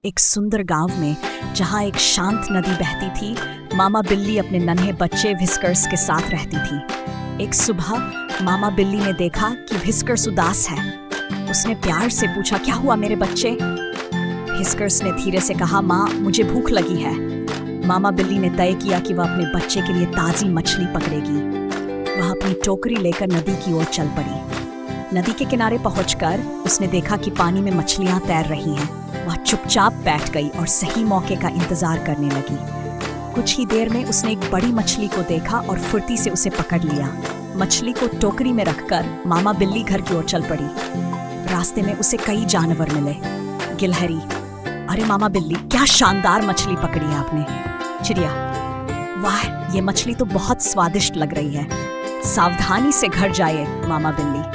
एक सुंदर गांव में जहां एक शांत नदी बहती थी, मामा बिल्ली अपने नन्हे बच्चे व्हिस्कर्स के साथ रहती थी। एक सुबह मामा बिल्ली ने देखा कि व्हिस्कर्स उदास है। उसने प्यार से पूछा, क्या हुआ मेरे बच्चे? व्हिस्कर्स ने धीरे से कहा, माँ मुझे भूख लगी है। मामा बिल्ली ने तय किया कि वह अपने बच्चे के लिए ताज़ी मछली पकड़ेगी। वह अपनी टोकरी लेकर नदी की ओर चल पड़ी। नदी के किनारे पहुंचकर उसने देखा कि पानी में मछलियां तैर रही हैं। वह चुपचाप बैठ गई और सही मौके का इंतजार करने लगी। कुछ ही देर में उसने एक बड़ी मछली को देखा और फुर्ती से उसे पकड़ लिया। मछली को टोकरी में रखकर मामा बिल्ली घर की ओर चल पड़ी। रास्ते में उसे कई जानवर मिले। गिलहरी, अरे मामा बिल्ली, क्या शानदार मछली पकड़ी है आपने। चिड़िया, वाह ये मछली तो बहुत स्वादिष्ट लग रही है। सावधानी से घर जाइए मामा बिल्ली।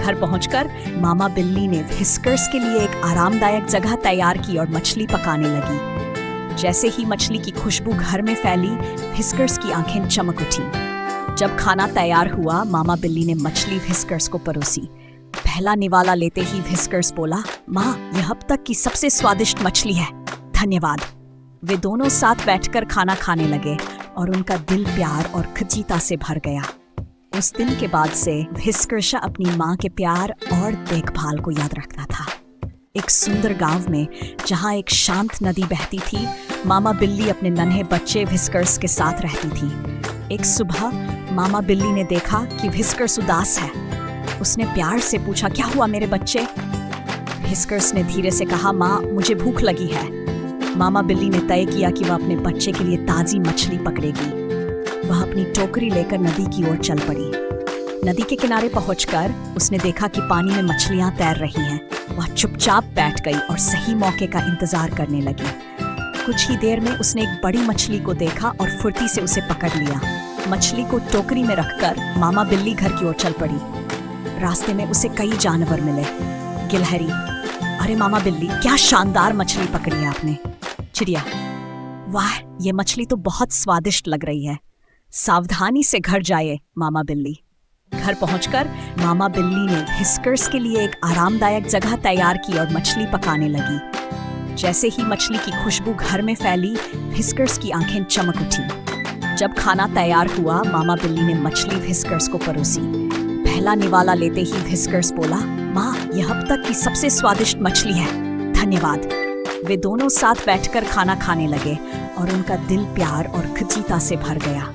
घर पहुंचकर मामा बिल्ली ने व्हिस्कर्स के लिए एक आरामदायक जगह तैयार की और मछली पकाने लगी। जैसे ही मछली की खुशबू घर में फैली, व्हिस्कर्स की आंखें चमक उठी। जब खाना तैयार हुआ, मामा बिल्ली ने मछली व्हिस्कर्स को परोसी। पहला निवाला लेते ही व्हिस्कर्स बोला, माँ यह अब तक की सबसे स्वादिष्ट मछली है, धन्यवाद। वे दोनों साथ बैठकर खाना खाने लगे और उनका दिल प्यार और खजीता से भर गया। उस दिन के बाद से व्हिस्कर्स अपनी माँ के प्यार और देखभाल को याद रखता था। एक सुंदर गांव में जहां एक शांत नदी बहती थी, मामा बिल्ली अपने नन्हे बच्चे व्हिस्कर्स के साथ रहती थी। एक सुबह मामा बिल्ली ने देखा कि व्हिस्कर्स उदास है। उसने प्यार से पूछा, क्या हुआ मेरे बच्चे? व्हिस्कर्स ने धीरे से कहा, माँ मुझे भूख लगी है। मामा बिल्ली ने तय किया कि वह अपने बच्चे के लिए ताज़ी मछली पकड़ेगी। वह अपनी टोकरी लेकर नदी की ओर चल पड़ी। नदी के किनारे पहुंचकर उसने देखा कि पानी में मछलियां तैर रही हैं। वह चुपचाप बैठ गई और सही मौके का इंतजार करने लगी। कुछ ही देर में उसने एक बड़ी मछली को देखा और फुर्ती से उसे पकड़ लिया। मछली को टोकरी में रखकर मामा बिल्ली घर की ओर चल पड़ी। रास्ते में उसे कई जानवर मिले। गिलहरी, अरे मामा बिल्ली, क्या शानदार मछली पकड़ी है आपने। चिड़िया, वाह ये मछली तो बहुत स्वादिष्ट लग रही है। सावधानी से घर जाइए मामा बिल्ली। घर पहुंचकर मामा बिल्ली ने व्हिस्कर्स के लिए एक आरामदायक जगह तैयार की और मछली पकाने लगी। जैसे ही मछली की खुशबू घर में फैली, व्हिस्कर्स की आंखें चमक उठी। जब खाना तैयार हुआ, मामा बिल्ली ने मछली व्हिस्कर्स को परोसी। पहला निवाला लेते ही व्हिस्कर्स बोला, माँ यह अब तक की सबसे स्वादिष्ट मछली है, धन्यवाद। वे दोनों साथ बैठकर खाना खाने लगे और उनका दिल प्यार और खजीता से भर गया।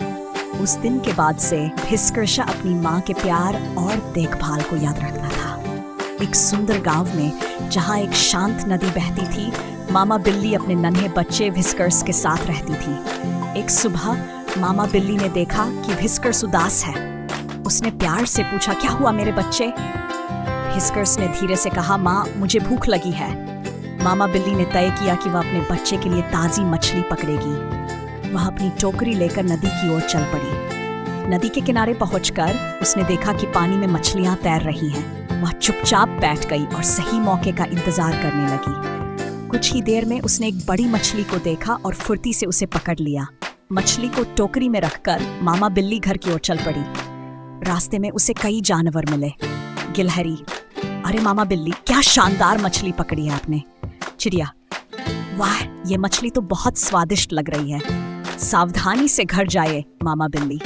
उस दिन के बाद से व्हिस्कर्स अपनी माँ के प्यार और देखभाल को याद रखता था। एक सुंदर गांव में जहां एक शांत नदी बहती थी, मामा बिल्ली अपने नन्हे बच्चे व्हिस्कर्स के साथ रहती थी। एक सुबह मामा बिल्ली ने देखा कि व्हिस्कर्स उदास है। उसने प्यार से पूछा, क्या हुआ मेरे बच्चे? व्हिस्कर्स ने धीरे से कहा, माँ मुझे भूख लगी है। मामा बिल्ली ने तय किया कि वह अपने बच्चे के लिए ताज़ी मछली पकड़ेगी। वह अपनी टोकरी लेकर नदी की ओर चल पड़ी। नदी के किनारे पहुंचकर उसने देखा कि पानी में मछलियां तैर रही हैं। वह चुपचाप बैठ गई और सही मौके का इंतजार करने लगी। कुछ ही देर में उसने एक बड़ी मछली को देखा और फुर्ती से उसे पकड़ लिया। मछली को टोकरी में रखकर मामा बिल्ली घर की ओर चल पड़ी। रास्ते में उसे कई जानवर मिले। गिलहरी, अरे मामा बिल्ली, क्या शानदार मछली पकड़ी है आपने। चिड़िया, वाह ये मछली तो बहुत स्वादिष्ट लग रही है। सावधानी से घर जाइए मामा बिल्ली।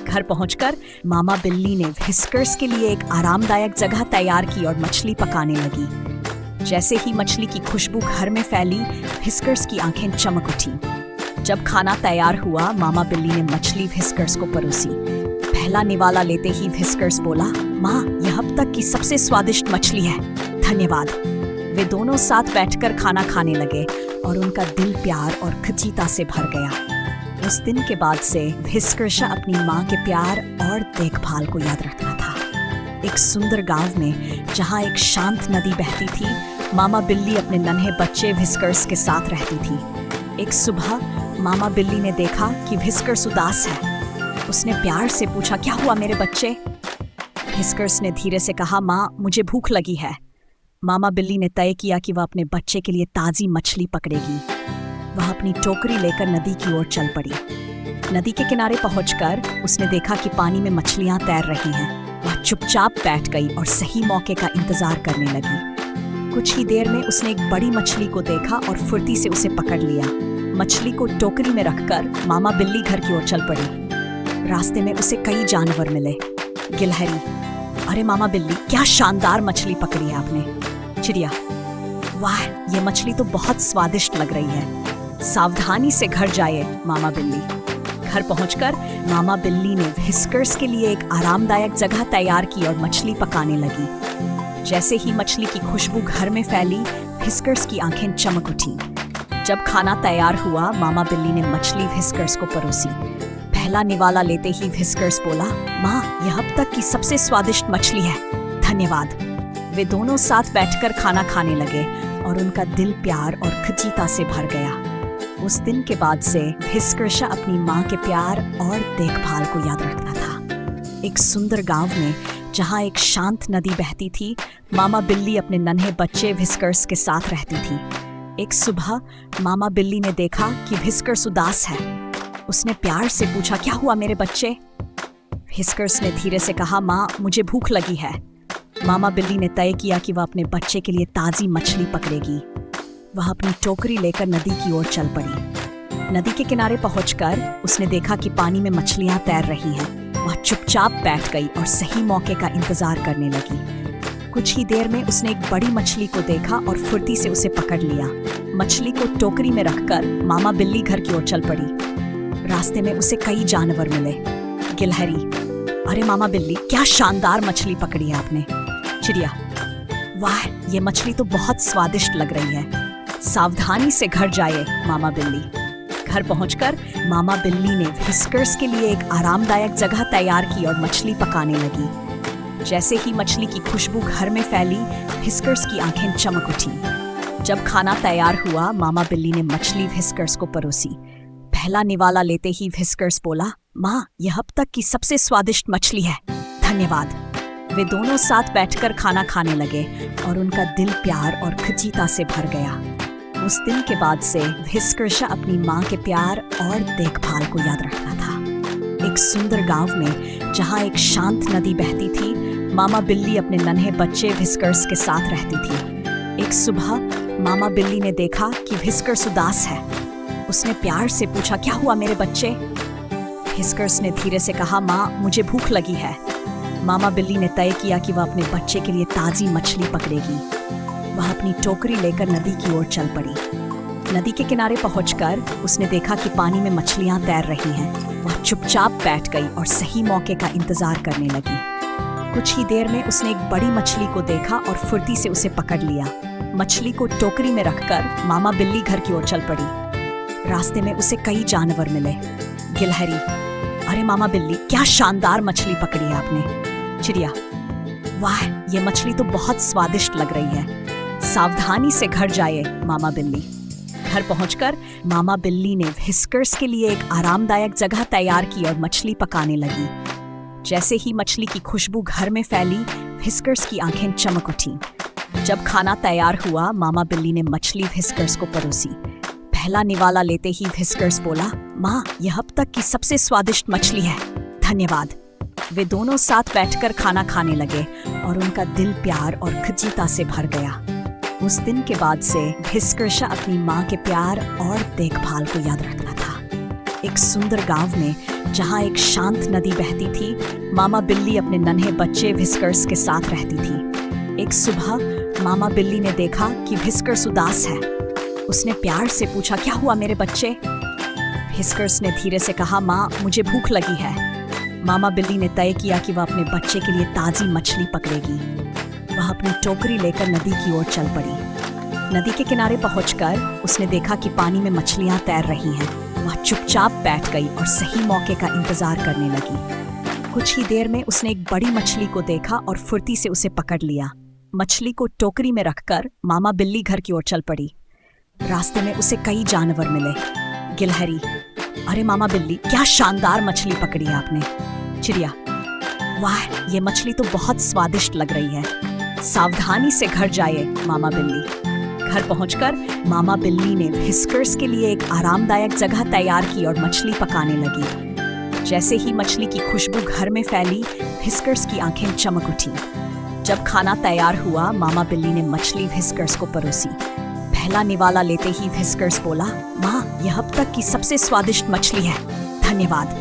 घर पहुंचकर मामा बिल्ली ने व्हिस्कर्स के लिए एक आरामदायक जगह तैयार की और मछली पकाने लगी। जैसे ही मछली की खुशबू घर में फैली, व्हिस्कर्स की आंखें चमक उठी। जब खाना तैयार हुआ, मामा बिल्ली ने मछली व्हिस्कर्स को परोसी। पहला निवाला लेते ही व्हिस्कर्स बोला, माँ यह अब तक की सबसे स्वादिष्ट मछली है, धन्यवाद। वे दोनों साथ बैठकर खाना खाने लगे और उनका दिल प्यार और खजीता से भर गया। उस दिन के बाद से व्हिस्कर्स अपनी माँ के प्यार और देखभाल को याद रखता था। एक सुंदर गांव में जहां एक शांत नदी बहती थी, मामा बिल्ली अपने नन्हे बच्चे व्हिस्कर्स के साथ रहती थी। एक सुबह मामा बिल्ली ने देखा कि व्हिस्कर्स उदास है। उसने प्यार से पूछा, क्या हुआ मेरे बच्चे? व्हिस्कर्स ने धीरे से कहा, माँ मुझे भूख लगी है। मामा बिल्ली ने तय किया कि वह अपने बच्चे के लिए ताज़ी मछली पकड़ेगी। वह अपनी टोकरी लेकर नदी की ओर चल पड़ी। नदी के किनारे पहुंचकर उसने देखा कि पानी में मछलियां तैर रही हैं। वह चुपचाप बैठ गई और सही मौके का इंतजार करने लगी। कुछ ही देर में उसने एक बड़ी मछली को देखा और फुर्ती से उसे पकड़ लिया। मछली को टोकरी में रखकर मामा बिल्ली घर की ओर चल पड़ी। रास्ते में उसे कई जानवर मिले। गिलहरी, अरे मामा बिल्ली, क्या शानदार मछली पकड़ी है आपने। चिड़िया, वाह, ये मछली तो बहुत स्वादिष्ट लग रही है। सावधानी से घर जाइए मामा बिल्ली। घर पहुंचकर मामा बिल्ली ने व्हिस्कर्स के लिए एक आरामदायक जगह तैयार की और मछली पकाने लगी। जैसे ही मछली की खुशबू घर में फैली, व्हिस्कर्स की आंखें चमक उठी। जब खाना तैयार हुआ, मामा बिल्ली ने मछली व्हिस्कर्स को परोसी। पहला निवाला लेते ही व्हिस्कर्स बोला, माँ, यह अब तक की सबसे स्वादिष्ट मछली है, धन्यवाद। वे दोनों साथ बैठकर खाना खाने लगे और उनका दिल प्यार और खिंचीता से भर गया। उस दिन के बाद से व्हिस्कर्स अपनी माँ के प्यार और देखभाल को याद रखता था। एक सुंदर गांव में जहाँ एक शांत नदी बहती थी, मामा बिल्ली अपने नन्हे बच्चे व्हिस्कर्स के साथ रहती थी। एक सुबह मामा बिल्ली ने देखा कि व्हिस्कर्स उदास है। उसने प्यार से पूछा, क्या हुआ मेरे बच्चे? व्हिस्कर्स ने धीरे से कहा, माँ, मुझे भूख लगी है। मामा बिल्ली ने तय किया कि वह अपने बच्चे के लिए ताज़ी मछली पकड़ेगी। वह अपनी टोकरी लेकर नदी की ओर चल पड़ी। नदी के किनारे पहुंचकर उसने देखा कि पानी में मछलियां तैर रही हैं। वह चुपचाप बैठ गई और सही मौके का इंतजार करने लगी। कुछ ही देर में उसने एक बड़ी मछली को देखा और फुर्ती से उसे पकड़ लिया। मछली को टोकरी में रखकर मामा बिल्ली घर की ओर चल पड़ी। रास्ते में उसे कई जानवर मिले। गिलहरी, अरे मामा बिल्ली, क्या शानदार मछली पकड़ी है आपने। चिड़िया, वाह, ये मछली तो बहुत स्वादिष्ट लग रही है। सावधानी से घर जाइए मामा बिल्ली। घर पहुंचकर मामा बिल्ली ने व्हिस्कर्स के लिए एक आरामदायक जगह तैयार की और मछली पकाने लगी। जैसे ही मछली की खुशबू घर में फैली, व्हिस्कर्स की आंखें चमक उठी। जब खाना तैयार हुआ, मामा बिल्ली ने मछली व्हिस्कर्स को परोसी। पहला निवाला लेते ही व्हिस्कर्स बोला, माँ, यह अब तक की सबसे स्वादिष्ट मछली है, धन्यवाद। वे दोनों साथ बैठकर खाना खाने लगे और उनका दिल प्यार और खिंचीता से भर गया। उस दिन के बाद से व्हिस्कर्स अपनी माँ के प्यार और देखभाल को याद रखता था। एक सुंदर गांव में जहाँ एक शांत नदी बहती थी, मामा बिल्ली अपने नन्हे बच्चे व्हिस्कर्स के साथ रहती थी। एक सुबह मामा बिल्ली ने देखा कि व्हिस्कर्स उदास है। उसने प्यार से पूछा, क्या हुआ मेरे बच्चे? व्हिस्कर्स ने धीरे से कहा, माँ, मुझे भूख लगी है। मामा बिल्ली ने तय किया कि वह अपने बच्चे के लिए ताज़ी मछली पकड़ेगी। वह अपनी टोकरी लेकर नदी की ओर चल पड़ी। नदी के किनारे पहुंचकर उसने देखा कि पानी में मछलियां तैर रही हैं। वह चुपचाप बैठ गई और सही मौके का इंतजार करने लगी। कुछ ही देर में उसने एक बड़ी मछली को देखा और फुर्ती से उसे पकड़ लिया। मछली को टोकरी में रखकर मामा बिल्ली घर की ओर चल पड़ी। रास्ते में उसे कई जानवर मिले। गिलहरी, अरे मामा बिल्ली, क्या शानदार मछली पकड़ी है आपने। चिड़िया, वाह, ये मछली तो बहुत स्वादिष्ट लग रही है। सावधानी से घर जाइए मामा बिल्ली। घर पहुंचकर मामा बिल्ली ने व्हिस्कर्स के लिए एक आरामदायक जगह तैयार की और मछली पकाने लगी। जैसे ही मछली की खुशबू घर में फैली, व्हिस्कर्स की आंखें चमक उठी। जब खाना तैयार हुआ, मामा बिल्ली ने मछली व्हिस्कर्स को परोसी। पहला निवाला लेते ही व्हिस्कर्स बोला, माँ, यह अब तक की सबसे स्वादिष्ट मछली है, धन्यवाद। वे दोनों साथ बैठकर खाना खाने लगे और उनका दिल प्यार और खिंचीता से भर गया। उस दिन के बाद से व्हिस्कर्स अपनी माँ के प्यार और देखभाल को याद रखता था। एक सुंदर गांव में जहाँ एक शांत नदी बहती थी, मामा बिल्ली अपने नन्हे बच्चे व्हिस्कर्स के साथ रहती थी। एक सुबह मामा बिल्ली ने देखा कि व्हिस्कर्स उदास है। उसने प्यार से पूछा, क्या हुआ मेरे बच्चे? व्हिस्कर्स ने धीरे से कहा, माँ, मुझे भूख लगी है। मामा बिल्ली ने तय किया कि वह अपने बच्चे के लिए ताज़ी मछली पकड़ेगी। वह अपनी टोकरी लेकर नदी की ओर चल पड़ी। नदी के किनारे पहुंचकर उसने देखा कि पानी में मछलियां तैर रही हैं। वह चुपचाप बैठ गई और सही मौके का इंतजार करने लगी। कुछ ही देर में उसने एक बड़ी मछली को देखा और फुर्ती से उसे पकड़ लिया। मछली को टोकरी में रखकर मामा बिल्ली घर की ओर चल पड़ी। रास्ते में उसे कई जानवर मिले। गिलहरी, अरे मामा बिल्ली, क्या शानदार मछली पकड़ी है आपने। चिड़िया, वाह, ये मछली तो बहुत स्वादिष्ट लग रही है। सावधानी से घर जाइए मामा बिल्ली। घर पहुंचकर मामा बिल्ली ने व्हिस्कर्स के लिए एक आरामदायक जगह तैयार की और मछली पकाने लगी। जैसे ही मछली की खुशबू घर में फैली, व्हिस्कर्स की आंखें चमक उठी। जब खाना तैयार हुआ, मामा बिल्ली ने मछली व्हिस्कर्स को परोसी। पहला निवाला लेते ही व्हिस्कर्स बोला, माँ, यह अब तक की सबसे स्वादिष्ट मछली है, धन्यवाद।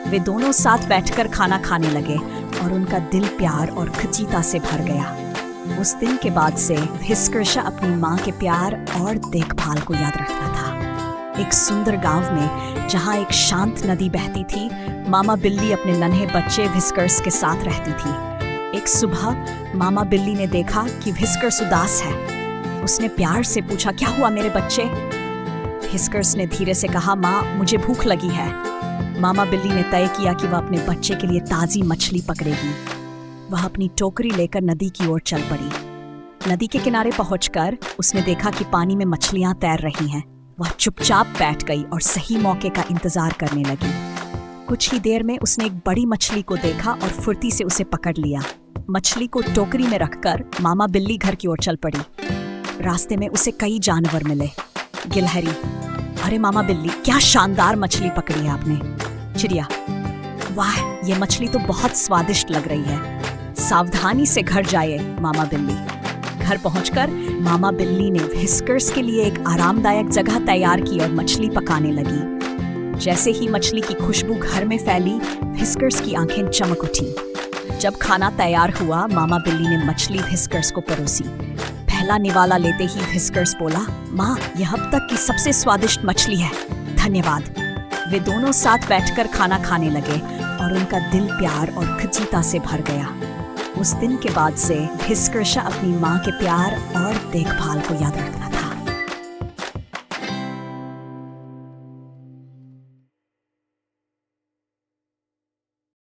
वे दोनों साथ बैठकर खाना खाने लगे और उनका दिल प्यार और खचीता से भर गया। उस दिन के बाद से व्हिस्कर्स अपनी माँ के प्यार और देखभाल को याद रखता था। एक सुंदर गांव में जहाँ एक शांत नदी बहती थी, मामा बिल्ली अपने नन्हे बच्चे व्हिस्कर्स के साथ रहती थी। एक सुबह मामा बिल्ली ने देखा कि व्हिस्कर्स उदास है। उसने प्यार से पूछा, क्या हुआ मेरे बच्चे? व्हिस्कर्स ने धीरे से कहा, माँ, मुझे भूख लगी है। मामा बिल्ली ने तय किया कि वह अपने बच्चे के लिए ताज़ी मछली पकड़ेगी। वह अपनी टोकरी लेकर नदी की ओर चल पड़ी। नदी के किनारे पहुंचकर उसने देखा कि पानी में मछलियां तैर रही हैं। वह चुपचाप बैठ गई और सही मौके का इंतजार करने लगी। कुछ ही देर में उसने एक बड़ी मछली को देखा और फुर्ती से उसे पकड़ लिया। मछली को टोकरी में रखकर मामा बिल्ली घर की ओर चल पड़ी। रास्ते में उसे कई जानवर मिले। गिलहरी, अरे मामा बिल्ली, क्या शानदार मछली पकड़ी है आपने। चिड़िया, वाह, ये मछली तो बहुत स्वादिष्ट लग रही है। सावधानी से घर जाइए मामा बिल्ली। घर पहुंचकर मामा बिल्ली ने व्हिस्कर्स के लिए एक आरामदायक जगह तैयार की और मछली पकाने लगी। जैसे ही मछली की खुशबू घर में फैली, व्हिस्कर्स की आंखें चमक उठी। जब खाना तैयार हुआ, मामा बिल्ली ने मछली व्हिस्कर्स को परोसी। पहला निवाला लेते ही व्हिस्कर्स बोला, माँ, यह अब तक की सबसे स्वादिष्ट मछली है, धन्यवाद। वे दोनों साथ बैठकर खाना खाने लगे और उनका दिल प्यार और खचीता से भर गया। उस दिन के बाद से व्हिस्कर्स अपनी माँ के प्यार और देखभाल को याद रखता था।